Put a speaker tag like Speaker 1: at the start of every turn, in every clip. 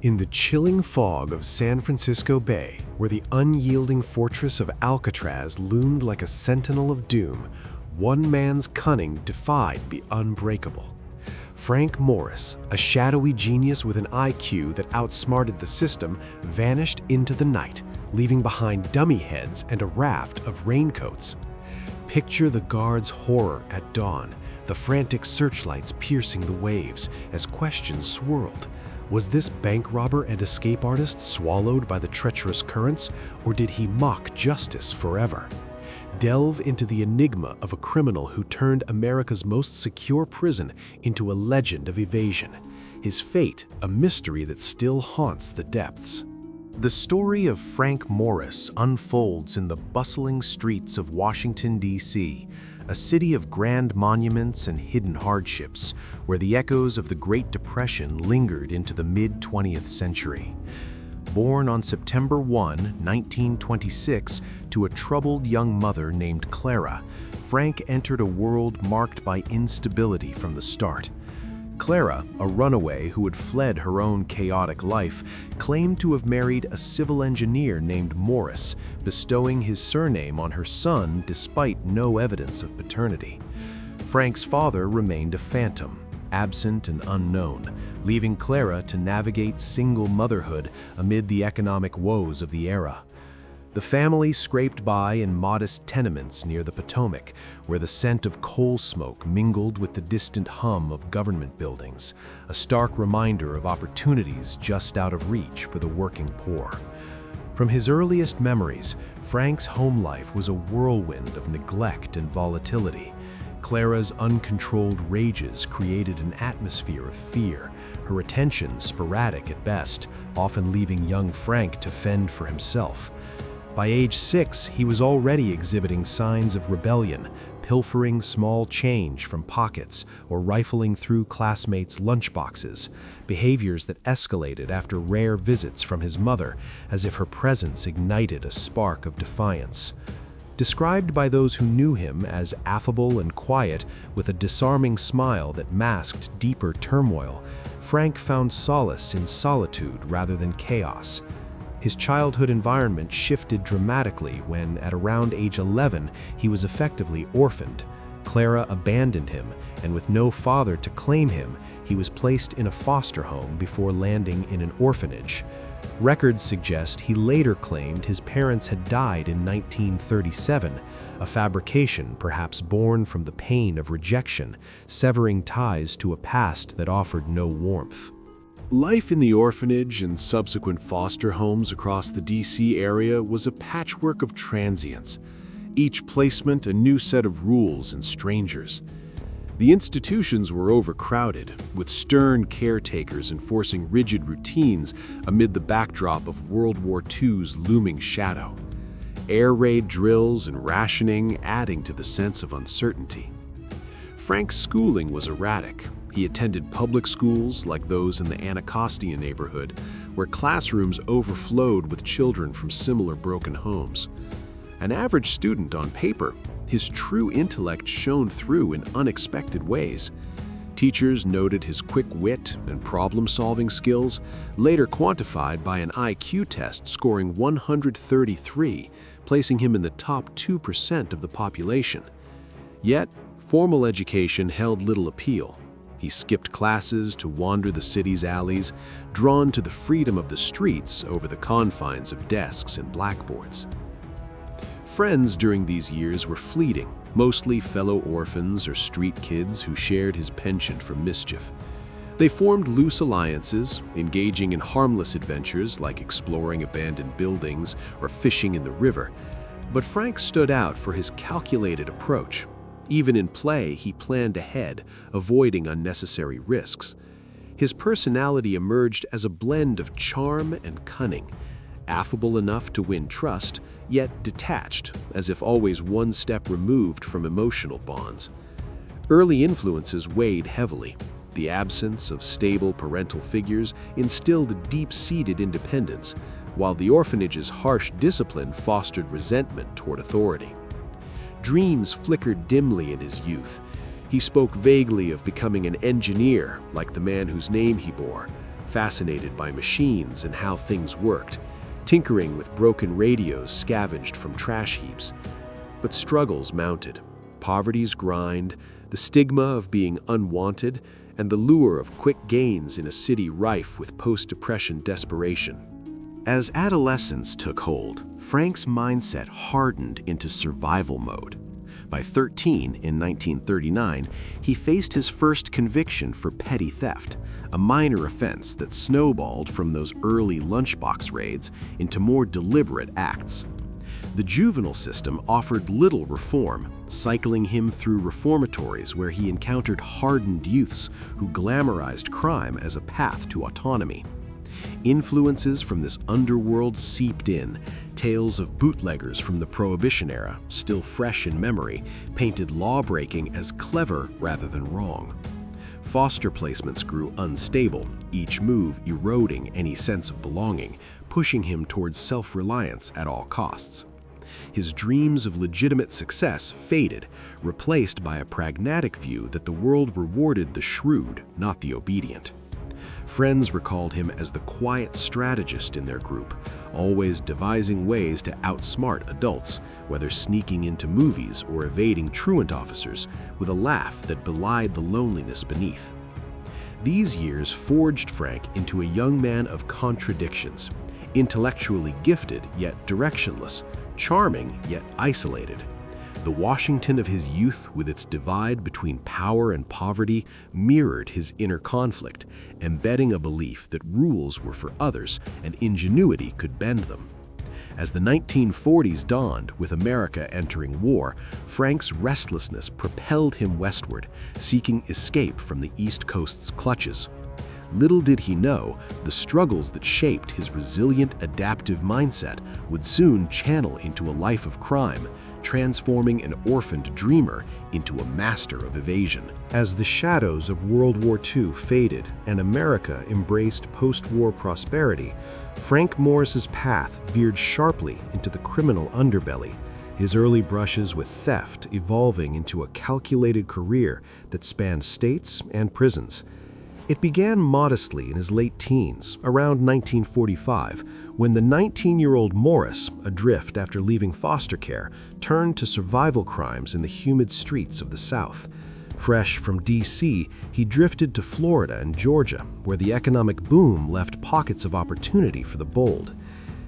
Speaker 1: In the chilling fog of San Francisco Bay, where the unyielding fortress of Alcatraz loomed like a sentinel of doom, one man's cunning defied the unbreakable. Frank Morris, a shadowy genius with an IQ that outsmarted the system, vanished into the night, leaving behind dummy heads and a raft of raincoats. Picture the guards' horror at dawn, the frantic searchlights piercing the waves as questions swirled. Was this bank robber and escape artist swallowed by the treacherous currents, or did he mock justice forever? Delve into the enigma of a criminal who turned America's most secure prison into a legend of evasion. His fate, a mystery that still haunts the depths. The story of Frank Morris unfolds in the bustling streets of Washington, D.C., a city of grand monuments and hidden hardships, where the echoes of the Great Depression lingered into the mid-20th century. Born on September 1, 1926, to a troubled young mother named Clara, Frank entered a world marked by instability from the start. Clara, a runaway who had fled her own chaotic life, claimed to have married a civil engineer named Morris, bestowing his surname on her son despite no evidence of paternity. Frank's father remained a phantom, absent and unknown, leaving Clara to navigate single motherhood amid the economic woes of the era. The family scraped by in modest tenements near the Potomac, where the scent of coal smoke mingled with the distant hum of government buildings, a stark reminder of opportunities just out of reach for the working poor. From his earliest memories, Frank's home life was a whirlwind of neglect and volatility. Clara's uncontrolled rages created an atmosphere of fear, her attention sporadic at best, often leaving young Frank to fend for himself. By age 6, he was already exhibiting signs of rebellion, pilfering small change from pockets or rifling through classmates' lunchboxes, behaviors that escalated after rare visits from his mother, as if her presence ignited a spark of defiance. Described by those who knew him as affable and quiet, with a disarming smile that masked deeper turmoil, Frank found solace in solitude rather than chaos. His childhood environment shifted dramatically when, at around age 11, he was effectively orphaned. Clara abandoned him, and with no father to claim him, he was placed in a foster home before landing in an orphanage. Records suggest he later claimed his parents had died in 1937, a fabrication perhaps born from the pain of rejection, severing ties to a past that offered no warmth. Life in the orphanage and subsequent foster homes across the D.C. area was a patchwork of transients, each placement a new set of rules and strangers. The institutions were overcrowded, with stern caretakers enforcing rigid routines amid the backdrop of World War II's looming shadow. Air raid drills and rationing adding to the sense of uncertainty. Frank's schooling was erratic. He attended public schools like those in the Anacostia neighborhood, where classrooms overflowed with children from similar broken homes. An average student on paper, his true intellect shone through in unexpected ways. Teachers noted his quick wit and problem-solving skills, later quantified by an IQ test scoring 133, placing him in the top 2% of the population. Yet, formal education held little appeal. He skipped classes to wander the city's alleys, drawn to the freedom of the streets over the confines of desks and blackboards. Friends during these years were fleeting, mostly fellow orphans or street kids who shared his penchant for mischief. They formed loose alliances, engaging in harmless adventures like exploring abandoned buildings or fishing in the river. But Frank stood out for his calculated approach. Even in play, he planned ahead, avoiding unnecessary risks. His personality emerged as a blend of charm and cunning, affable enough to win trust, yet detached, as if always one step removed from emotional bonds. Early influences weighed heavily. The absence of stable parental figures instilled a deep-seated independence, while the orphanage's harsh discipline fostered resentment toward authority. Dreams flickered dimly in his youth. He spoke vaguely of becoming an engineer, like the man whose name he bore, fascinated by machines and how things worked, tinkering with broken radios scavenged from trash heaps. But struggles mounted. Poverty's grind, the stigma of being unwanted, and the lure of quick gains in a city rife with post-depression desperation. As adolescence took hold, Frank's mindset hardened into survival mode. By 13, in 1939, he faced his first conviction for petty theft, a minor offense that snowballed from those early lunchbox raids into more deliberate acts. The juvenile system offered little reform, cycling him through reformatories where he encountered hardened youths who glamorized crime as a path to autonomy. Influences from this underworld seeped in. Tales of bootleggers from the Prohibition era, still fresh in memory, painted law-breaking as clever rather than wrong. Foster placements grew unstable, each move eroding any sense of belonging, pushing him towards self-reliance at all costs. His dreams of legitimate success faded, replaced by a pragmatic view that the world rewarded the shrewd, not the obedient. Friends recalled him as the quiet strategist in their group, always devising ways to outsmart adults, whether sneaking into movies or evading truant officers, with a laugh that belied the loneliness beneath. These years forged Frank into a young man of contradictions, intellectually gifted yet directionless, charming yet isolated. The Washington of his youth, with its divide between power and poverty, mirrored his inner conflict, embedding a belief that rules were for others and ingenuity could bend them. As the 1940s dawned, with America entering war, Frank's restlessness propelled him westward, seeking escape from the East Coast's clutches. Little did he know, the struggles that shaped his resilient, adaptive mindset would soon channel into a life of crime, transforming an orphaned dreamer into a master of evasion. As the shadows of World War II faded and America embraced post-war prosperity, Frank Morris's path veered sharply into the criminal underbelly, his early brushes with theft evolving into a calculated career that spanned states and prisons. It began modestly in his late teens, around 1945, when the 19-year-old Morris, adrift after leaving foster care, turned to survival crimes in the humid streets of the South. Fresh from D.C., he drifted to Florida and Georgia, where the economic boom left pockets of opportunity for the bold.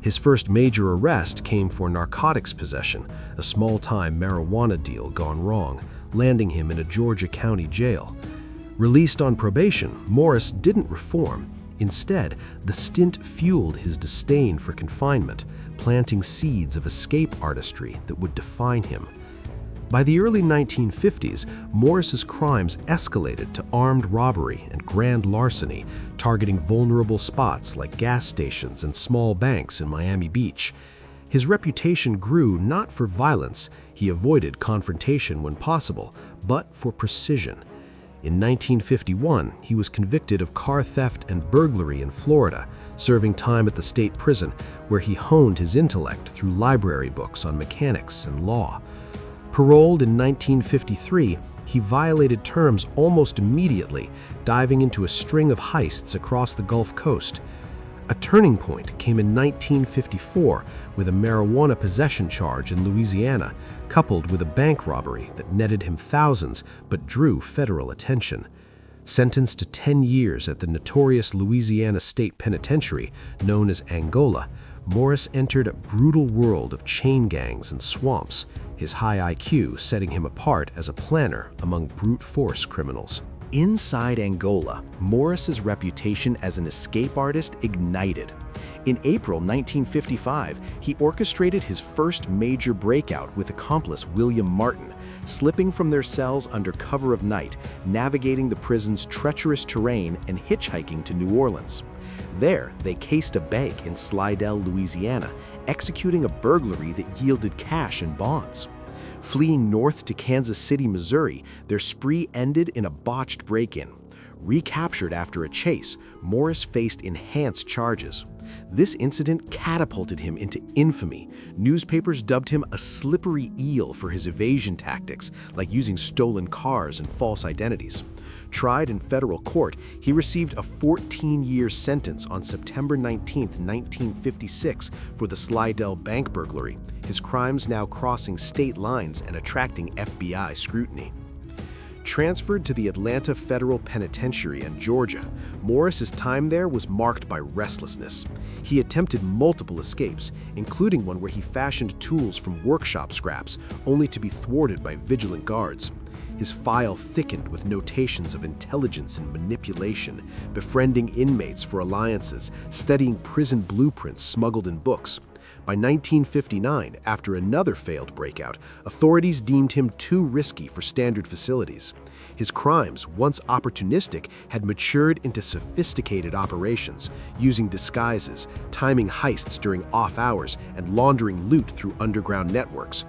Speaker 1: His first major arrest came for narcotics possession, a small-time marijuana deal gone wrong, landing him in a Georgia county jail. Released on probation, Morris didn't reform. Instead, the stint fueled his disdain for confinement, planting seeds of escape artistry that would define him. By the early 1950s, Morris's crimes escalated to armed robbery and grand larceny, targeting vulnerable spots like gas stations and small banks in Miami Beach. His reputation grew not for violence, he avoided confrontation when possible, but for precision. In 1951, he was convicted of car theft and burglary in Florida, serving time at the state prison, where he honed his intellect through library books on mechanics and law. Paroled in 1953, he violated terms almost immediately, diving into a string of heists across the Gulf Coast. A turning point came in 1954 with a marijuana possession charge in Louisiana, coupled with a bank robbery that netted him thousands but drew federal attention. Sentenced to 10 years at the notorious Louisiana State Penitentiary, known as Angola, Morris entered a brutal world of chain gangs and swamps, his high IQ setting him apart as a planner among brute force criminals. Inside Angola, Morris's reputation as an escape artist ignited. In April 1955, he orchestrated his first major breakout with accomplice William Martin, slipping from their cells under cover of night, navigating the prison's treacherous terrain and hitchhiking to New Orleans. There, they cased a bank in Slidell, Louisiana, executing a burglary that yielded cash and bonds. Fleeing north to Kansas City, Missouri, their spree ended in a botched break-in. Recaptured after a chase, Morris faced enhanced charges. This incident catapulted him into infamy. Newspapers dubbed him a slippery eel for his evasion tactics, like using stolen cars and false identities. Tried in federal court, he received a 14-year sentence on September 19, 1956 for the Slidell bank burglary, his crimes now crossing state lines and attracting FBI scrutiny. Transferred to the Atlanta Federal Penitentiary in Georgia, Morris's time there was marked by restlessness. He attempted multiple escapes, including one where he fashioned tools from workshop scraps, only to be thwarted by vigilant guards. His file thickened with notations of intelligence and manipulation, befriending inmates for alliances, studying prison blueprints smuggled in books. By 1959, after another failed breakout, authorities deemed him too risky for standard facilities. His crimes, once opportunistic, had matured into sophisticated operations, using disguises, timing heists during off hours, and laundering loot through underground networks.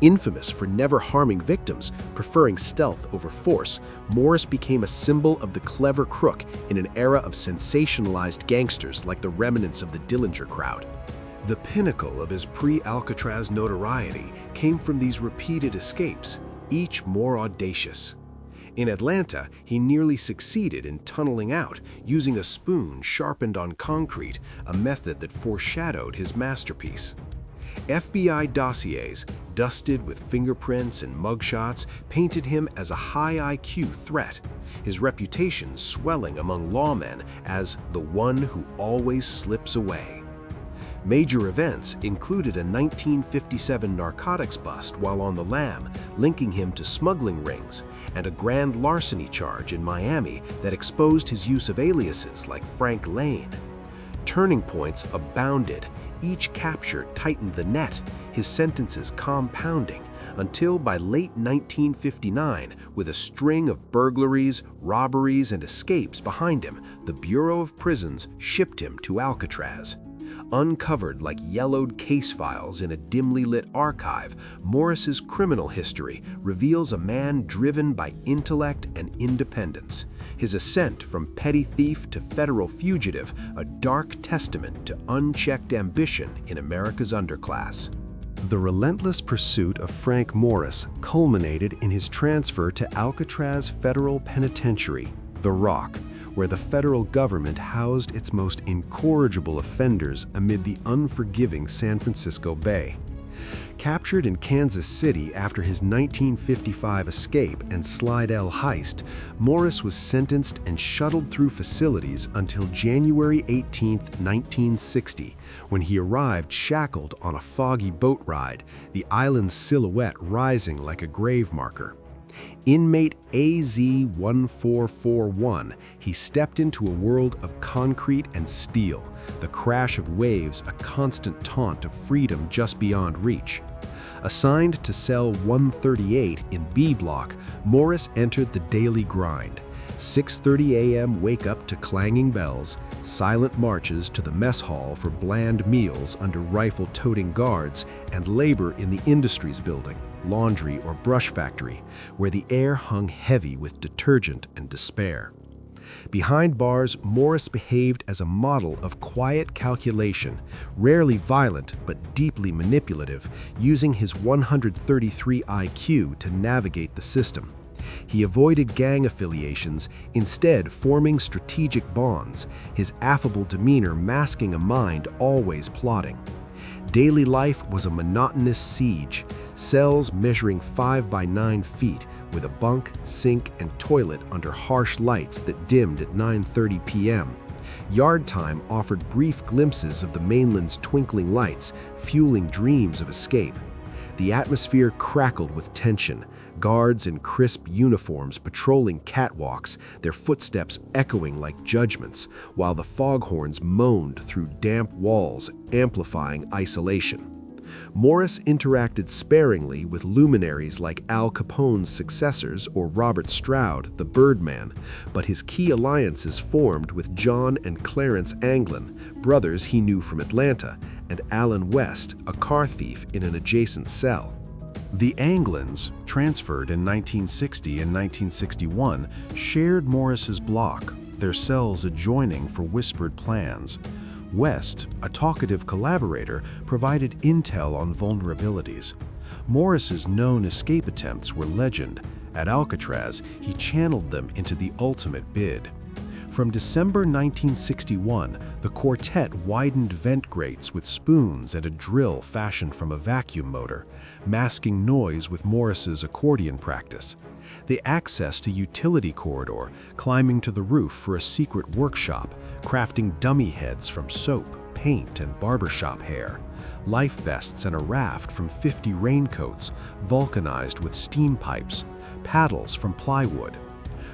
Speaker 1: Infamous for never harming victims, preferring stealth over force, Morris became a symbol of the clever crook in an era of sensationalized gangsters like the remnants of the Dillinger crowd. The pinnacle of his pre-Alcatraz notoriety came from these repeated escapes, each more audacious. In Atlanta, he nearly succeeded in tunneling out, using a spoon sharpened on concrete, a method that foreshadowed his masterpiece. FBI dossiers, dusted with fingerprints and mugshots, painted him as a high IQ threat, his reputation swelling among lawmen as the one who always slips away. Major events included a 1957 narcotics bust while on the lam, linking him to smuggling rings, and a grand larceny charge in Miami that exposed his use of aliases like Frank Lane. Turning points abounded. Each capture tightened the net, his sentences compounding, until by late 1959, with a string of burglaries, robberies, and escapes behind him, the Bureau of Prisons shipped him to Alcatraz. Uncovered like yellowed case files in a dimly lit archive, Morris's criminal history reveals a man driven by intellect and independence. His ascent from petty thief to federal fugitive, a dark testament to unchecked ambition in America's underclass. The relentless pursuit of Frank Morris culminated in his transfer to Alcatraz Federal Penitentiary, The Rock, where the federal government housed its most incorrigible offenders amid the unforgiving San Francisco Bay. Captured in Kansas City after his 1955 escape and Slidell heist, Morris was sentenced and shuttled through facilities until January 18, 1960, when he arrived shackled on a foggy boat ride, the island's silhouette rising like a grave marker. Inmate AZ-1441, he stepped into a world of concrete and steel, the crash of waves a constant taunt of freedom just beyond reach. Assigned to cell 138 in B Block, Morris entered the daily grind. 6:30 a.m. wake up to clanging bells, silent marches to the mess hall for bland meals under rifle-toting guards, and labor in the industries building, laundry or brush factory, where the air hung heavy with detergent and despair. Behind bars, Morris behaved as a model of quiet calculation, rarely violent but deeply manipulative, using his 133 IQ to navigate the system. He avoided gang affiliations, instead forming strategic bonds, his affable demeanor masking a mind always plotting. Daily life was a monotonous siege, cells measuring 5 by 9 feet, with a bunk, sink, and toilet under harsh lights that dimmed at 9:30 p.m. Yard time offered brief glimpses of the mainland's twinkling lights, fueling dreams of escape. The atmosphere crackled with tension, guards in crisp uniforms patrolling catwalks, their footsteps echoing like judgments, while the foghorns moaned through damp walls, amplifying isolation. Morris interacted sparingly with luminaries like Al Capone's successors or Robert Stroud, the Birdman, but his key alliances formed with John and Clarence Anglin, brothers he knew from Atlanta, and Alan West, a car thief in an adjacent cell. The Anglins, transferred in 1960 and 1961, shared Morris's block, their cells adjoining for whispered plans. West, a talkative collaborator, provided intel on vulnerabilities. Morris's known escape attempts were legend, At Alcatraz, he channeled them into the ultimate bid. From December 1961, the quartet widened vent grates with spoons and a drill fashioned from a vacuum motor, masking noise with Morris's accordion practice. They accessed a utility corridor, climbing to the roof for a secret workshop, crafting dummy heads from soap, paint, and barbershop hair, life vests and a raft from 50 raincoats, vulcanized with steam pipes, paddles from plywood.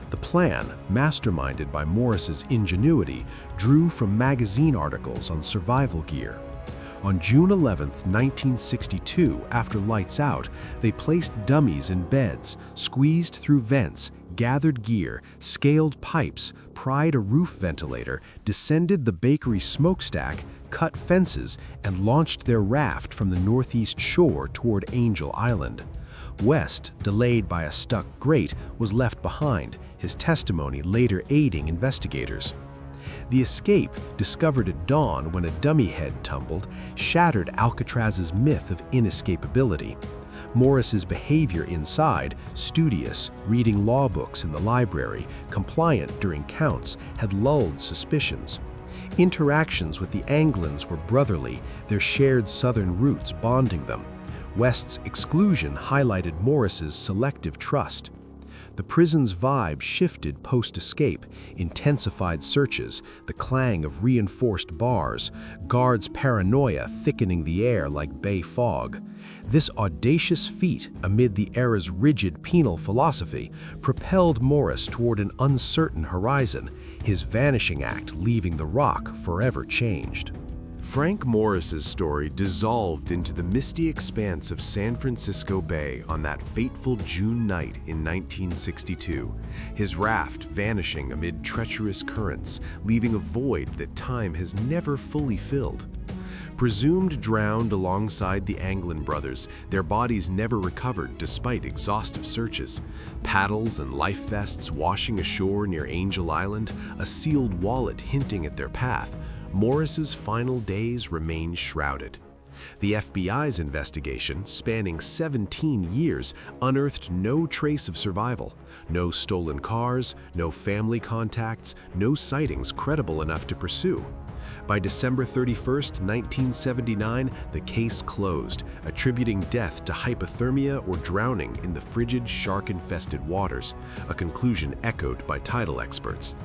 Speaker 1: The plan, masterminded by Morris's ingenuity, drew from magazine articles on survival gear. On June 11, 1962, after lights out, they placed dummies in beds, squeezed through vents, gathered gear, scaled pipes, pried a roof ventilator, descended the bakery smokestack, cut fences, and launched their raft from the northeast shore toward Angel Island. West, delayed by a stuck grate, was left behind, his testimony later aiding investigators. The escape, discovered at dawn when a dummy head tumbled, shattered Alcatraz's myth of inescapability. Morris's behavior inside, studious, reading law books in the library, compliant during counts, had lulled suspicions. Interactions with the Anglins were brotherly, their shared southern roots bonding them. West's exclusion highlighted Morris's selective trust. The prison's vibe shifted post-escape, intensified searches, the clang of reinforced bars, guards' paranoia thickening the air like bay fog. This audacious feat, amid the era's rigid penal philosophy, propelled Morris toward an uncertain horizon, his vanishing act leaving the rock forever changed. Frank Morris's story dissolved into the misty expanse of San Francisco Bay on that fateful June night in 1962, his raft vanishing amid treacherous currents, leaving a void that time has never fully filled. Presumed drowned alongside the Anglin brothers, their bodies never recovered despite exhaustive searches. Paddles and life vests washing ashore near Angel Island, a sealed wallet hinting at their path, Morris's final days remained shrouded. The FBI's investigation, spanning 17 years, unearthed no trace of survival. No stolen cars, no family contacts, no sightings credible enough to pursue. By December 31, 1979, the case closed, attributing death to hypothermia or drowning in the frigid, shark-infested waters, a conclusion echoed by tidal experts.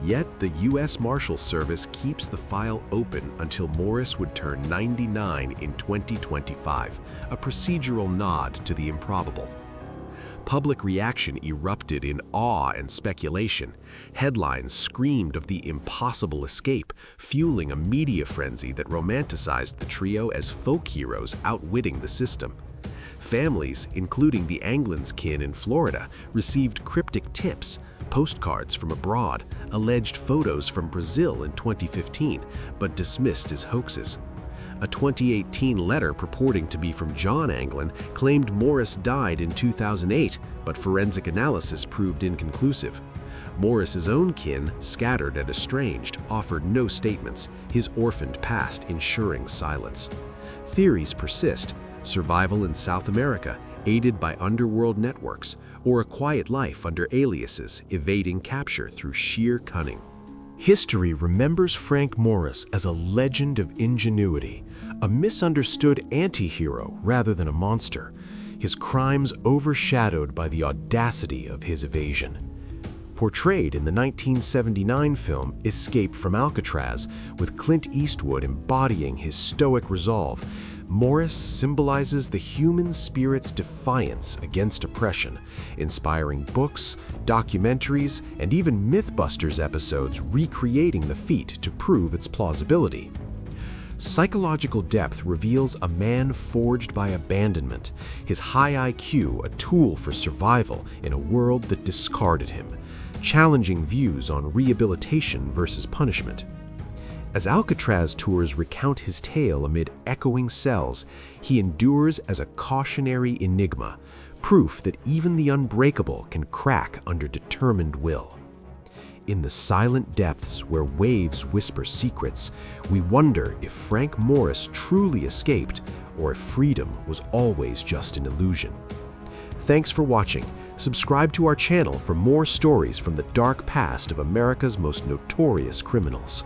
Speaker 1: Yet the U.S. Marshals Service keeps the file open until Morris would turn 99 in 2025, a procedural nod to the improbable. Public reaction erupted in awe and speculation. Headlines screamed of the impossible escape, fueling a media frenzy that romanticized the trio as folk heroes outwitting the system. Families, including the Anglin's kin in Florida, received cryptic tips, postcards from abroad, alleged photos from Brazil in 2015, but dismissed as hoaxes. A 2018 letter purporting to be from John Anglin claimed Morris died in 2008, but forensic analysis proved inconclusive. Morris's own kin, scattered and estranged, offered no statements, his orphaned past ensuring silence. Theories persist: survival in South America, aided by underworld networks, or a quiet life under aliases, evading capture through sheer cunning. History remembers Frank Morris as a legend of ingenuity, a misunderstood anti-hero rather than a monster, his crimes overshadowed by the audacity of his evasion. Portrayed in the 1979 film Escape from Alcatraz, with Clint Eastwood embodying his stoic resolve, Morris symbolizes the human spirit's defiance against oppression, inspiring books, documentaries, and even Mythbusters episodes recreating the feat to prove its plausibility. Psychological depth reveals a man forged by abandonment, his high IQ a tool for survival in a world that discarded him, challenging views on rehabilitation versus punishment. As Alcatraz tours recount his tale amid echoing cells, he endures as a cautionary enigma, proof that even the unbreakable can crack under determined will. In the silent depths where waves whisper secrets, we wonder if Frank Morris truly escaped or if freedom was always just an illusion. Thanks for watching. Subscribe to our channel for more stories from the dark past of America's most notorious criminals.